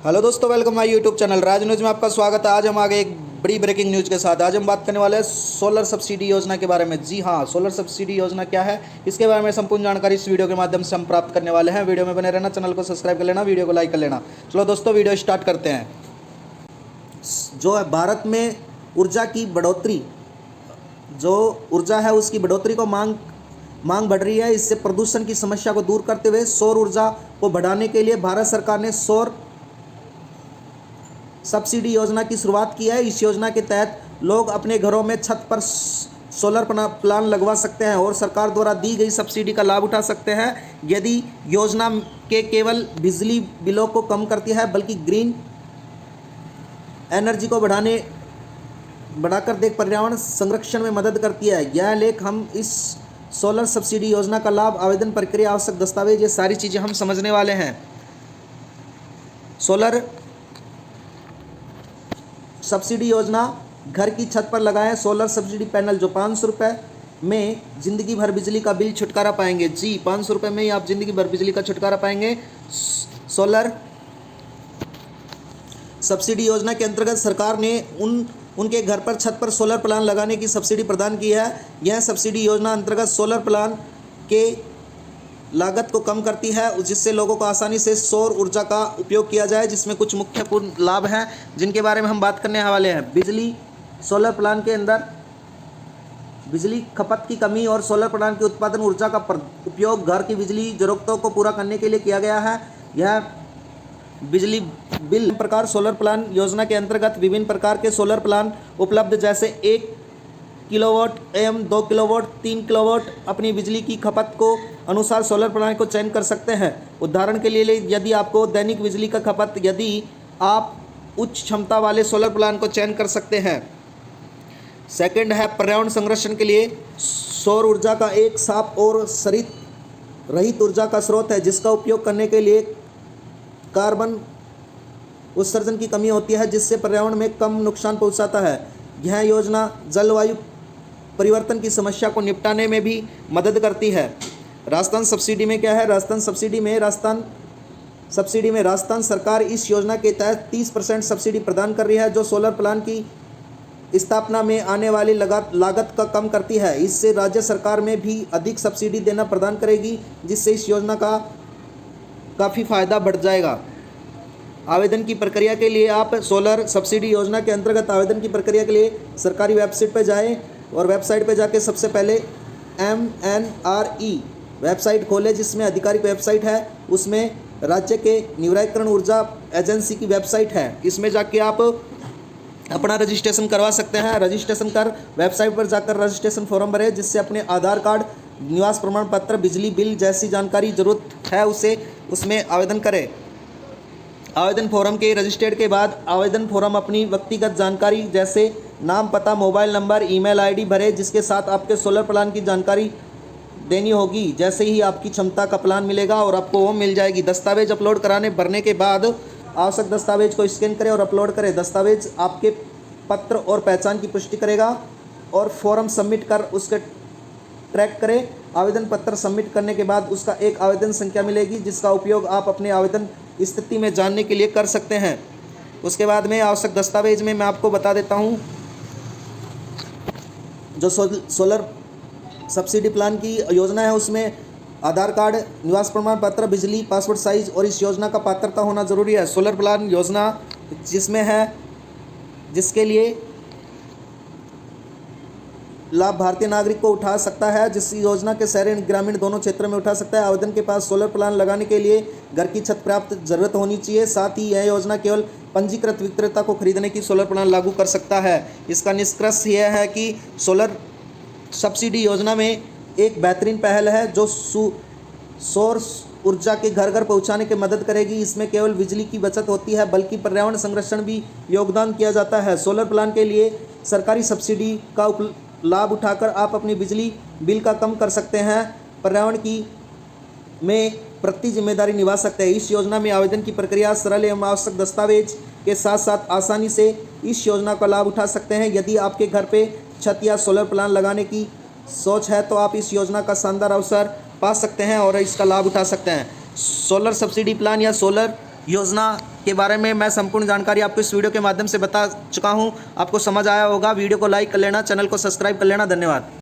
Hello दोस्तों, welcome my YouTube channel Raj news में आपका स्वागत है। आज हम आगे एक बड़ी ब्रेकिंग न्यूज़ के साथ आज हम बात करने वाले हैं सोलर सब्सिडी योजना के बारे में। जी हाँ, सोलर सब्सिडी योजना क्या है, इसके बारे में संपूर्ण जानकारी इस वीडियो के माध्यम से हम प्राप्त करने वाले हैं। वीडियो में बने रहना, चैनल को सब्सक्राइब कर लेना, वीडियो को लाइक कर लेना। चलो दोस्तों, वीडियो स्टार्ट करते हैं। जो है भारत में ऊर्जा की बढ़ोतरी, जो ऊर्जा है उसकी बढ़ोतरी को मांग बढ़ रही है। इससे प्रदूषण की समस्या को दूर करते हुए सौर ऊर्जा को बढ़ाने के लिए भारत सरकार ने सौर सब्सिडी योजना की शुरुआत की है। इस योजना के तहत लोग अपने घरों में छत पर सोलर प्लान लगवा सकते हैं और सरकार द्वारा दी गई सब्सिडी का लाभ उठा सकते हैं। यदि योजना के केवल बिजली बिलों को कम करती है बल्कि ग्रीन एनर्जी को बढ़ाकर देख पर्यावरण संरक्षण में मदद करती है। यह लेख हम इस सोलर सब्सिडी योजना का लाभ, आवेदन प्रक्रिया, आवश्यक दस्तावेज, ये सारी चीज़ें हम समझने वाले हैं। सोलर सब्सिडी योजना, घर की छत पर लगाएं सोलर सब्सिडी पैनल जो 500 रुपये में ज़िंदगी भर बिजली का बिल छुटकारा पाएंगे। जी, 500 रुपये में ही आप ज़िंदगी भर बिजली का छुटकारा पाएंगे। सोलर सब्सिडी योजना के अंतर्गत सरकार ने उनके घर पर छत पर सोलर प्लान लगाने की सब्सिडी प्रदान की है। यह सब्सिडी योजना अंतर्गत सोलर प्लान के लागत को कम करती है, जिससे लोगों को आसानी से सौर ऊर्जा का उपयोग किया जाए। जिसमें कुछ मुख्यपूर्ण लाभ हैं जिनके बारे में हम बात करने वाले हैं। बिजली, सोलर प्लान के अंदर बिजली खपत की कमी और सोलर प्लान के उत्पादन ऊर्जा का उपयोग घर की बिजली ज़रूरतों को पूरा करने के लिए किया गया है। यह बिजली बिल प्रकार सोलर प्लान योजना के अंतर्गत विभिन्न प्रकार के सोलर प्लान उपलब्ध, जैसे 1 किलोवाट एवं 2 किलोवाट, 3 किलोवाट। अपनी बिजली की खपत को अनुसार सोलर प्लान को चयन कर सकते हैं। उदाहरण के लिए यदि आपको दैनिक बिजली का खपत, यदि आप उच्च क्षमता वाले सोलर प्लान को चयन कर सकते हैं। सेकंड है पर्यावरण संरक्षण के लिए सौर ऊर्जा का एक साफ और शरीर रहित ऊर्जा का स्रोत है, जिसका उपयोग करने के लिए कार्बन उत्सर्जन की कमी होती है, जिससे पर्यावरण में कम नुकसान पहुंचाता है। यह योजना जलवायु परिवर्तन की समस्या को निपटाने में भी मदद करती है। राजस्थान सब्सिडी में क्या है, राजस्थान सब्सिडी में राजस्थान सरकार इस योजना के तहत 30% सब्सिडी प्रदान कर रही है, जो सोलर प्लांट की स्थापना में आने वाली लागत का कम करती है। इससे राज्य सरकार में भी अधिक सब्सिडी देना प्रदान करेगी, जिससे इस योजना का काफ़ी फ़ायदा बढ़ जाएगा। आवेदन की प्रक्रिया के लिए आप सोलर सब्सिडी योजना के अंतर्गत आवेदन की प्रक्रिया के लिए सरकारी वेबसाइट पर जाएं और वेबसाइट पर जाके सबसे पहले MNRE वेबसाइट खोलें, जिसमें आधिकारिक वेबसाइट है। उसमें राज्य के नवीकरण ऊर्जा एजेंसी की वेबसाइट है। इसमें जाके आप अपना रजिस्ट्रेशन करवा सकते हैं। रजिस्ट्रेशन कर वेबसाइट पर जाकर रजिस्ट्रेशन फॉर्म भरें, जिससे अपने आधार कार्ड, निवास प्रमाण पत्र, बिजली बिल जैसी जानकारी ज़रूरत है उसमें आवेदन करें। आवेदन फॉर्म के रजिस्टर्ड के बाद आवेदन फॉर्म अपनी व्यक्तिगत जानकारी जैसे नाम, पता, मोबाइल नंबर, ईमेल आईडी भरे, जिसके साथ आपके सोलर प्लान की जानकारी देनी होगी। जैसे ही आपकी क्षमता का प्लान मिलेगा और आपको वो मिल जाएगी। दस्तावेज अपलोड भरने के बाद आवश्यक दस्तावेज को स्कैन करें और अपलोड करें। दस्तावेज आपके पत्र और पहचान की पुष्टि करेगा और फॉर्म सबमिट कर उसके ट्रैक करें। आवेदन पत्र सबमिट करने के बाद उसका एक आवेदन संख्या मिलेगी, जिसका उपयोग आप अपने आवेदन स्थिति में जानने के लिए कर सकते हैं। उसके बाद में आवश्यक दस्तावेज में मैं आपको बता देता हूं। जो सोलर सब्सिडी प्लान की योजना है उसमें आधार कार्ड, निवास प्रमाण पत्र, बिजली, पासपोर्ट साइज और इस योजना का पात्रता होना ज़रूरी है। सोलर प्लान योजना जिसमें है, जिसके लिए लाभ भारतीय नागरिक को उठा सकता है, जिस योजना के शहरी ग्रामीण दोनों क्षेत्रों में उठा सकता है। आवेदन के पास सोलर प्लान लगाने के लिए घर की छत पर्याप्त जरूरत होनी चाहिए। साथ ही यह योजना केवल पंजीकृत विक्रेता को खरीदने की सोलर प्लान लागू कर सकता है। इसका निष्कर्ष यह है कि सोलर सब्सिडी योजना में एक बेहतरीन पहल है, जो सौर ऊर्जा के घर घर पहुंचाने की मदद करेगी। इसमें केवल बिजली की बचत होती है बल्कि पर्यावरण संरक्षण भी योगदान किया जाता है। सोलर प्लान के लिए सरकारी सब्सिडी का लाभ उठाकर आप अपनी बिजली बिल का कम कर सकते हैं, पर्यावरण की में प्रति जिम्मेदारी निभा सकते हैं। इस योजना में आवेदन की प्रक्रिया सरल एवं आवश्यक दस्तावेज के साथ साथ आसानी से इस योजना का लाभ उठा सकते हैं। यदि आपके घर पे छत या सोलर प्लान लगाने की सोच है तो आप इस योजना का शानदार अवसर पा सकते हैं और इसका लाभ उठा सकते हैं। सोलर सब्सिडी प्लान या सोलर योजना के बारे में मैं संपूर्ण जानकारी आपको इस वीडियो के माध्यम से बता चुका हूं। आपको समझ आया होगा। वीडियो को लाइक कर लेना, चैनल को सब्सक्राइब कर लेना। धन्यवाद।